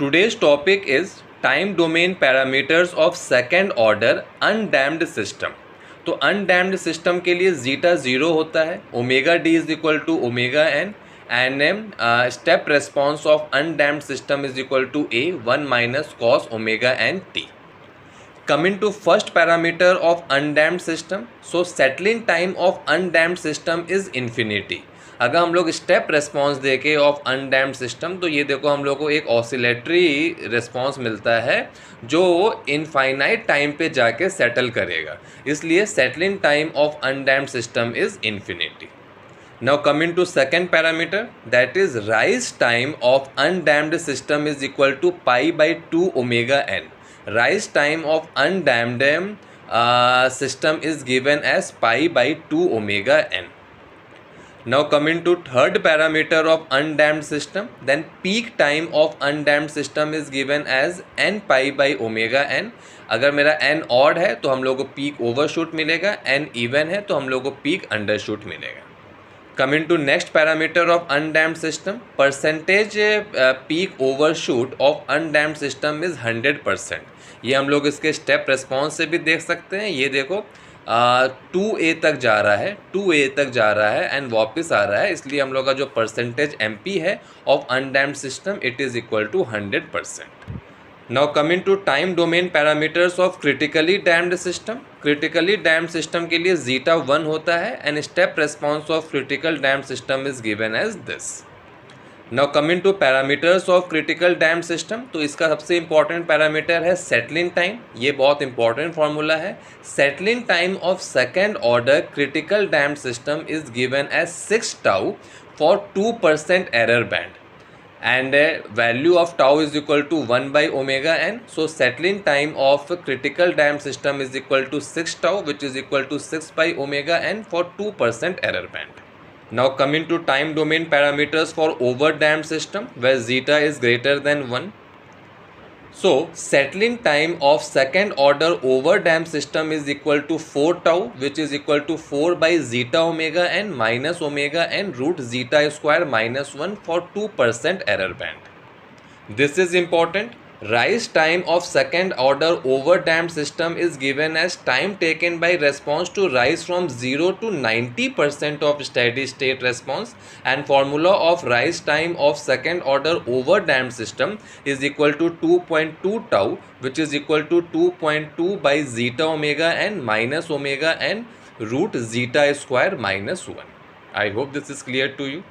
Today's topic is time domain parameters of second order undamped system. तो undamped system के लिए zeta 0 होता है, omega D is equal to omega N M step response of undamped system is equal to A 1 minus cos omega N T. Coming to first parameter of undamped system, so settling time of undamped system is infinity. अगर हम लोग step response देके of undamped system, तो ये देखो हम लोग को एक ऑसिलेटरी रिस्पॉन्स मिलता है जो इनफाइनाइट टाइम पे जाके सेटल करेगा, इसलिए settling time of undamped system is infinity. Now coming to second parameter, that is rise time of undamped system is equal to pi by 2 omega n. Rise time of undamped system is given as pi by 2 omega n. Now coming to third parameter of undamped system, then peak time of undamped system is given as n pi by omega n. अगर मेरा n odd है तो हम लोग को peak overshoot मिलेगा, n even है तो हम लोग को peak undershoot मिलेगा. Coming to next parameter of undamped system, percentage peak overshoot of undamped system is 100%. ये हम लोग इसके स्टेप रेस्पॉन्स से भी देख सकते हैं. ये देखो 2a तक जा रहा है, 2a तक जा रहा है एंड वापस आ रहा है, इसलिए हम लोग का जो परसेंटेज MP है of undamped system it is equal to 100%. Now coming to time domain parameters of critically damped system. Critically damped system के लिए zeta 1 होता है and step response of critical damped system is given as this. Now coming to parameters of critical damped system, तो इसका सबसे important parameter है settling time. ये बहुत important formula है. Settling time of second order critical damped system is given as 6 tau for 2% error band. And value of tau is equal to 1 by omega n. So settling time of critical damped system is equal to 6 tau, which is equal to 6 by omega n for 2% error band. Now coming to time domain parameters for overdamped system, where zeta is greater than 1. So settling time of second order overdamped system is equal to 4 tau, which is equal to 4 by zeta omega n minus omega n root zeta square minus 1 for 2% error band. This is important. Rise time of second order overdamped system is given as time taken by response to rise from 0 to 90% of steady state response, and formula of rise time of second order overdamped system is equal to 2.2 tau, which is equal to 2.2 by zeta omega n minus omega n root zeta square minus 1. I hope this is clear to you.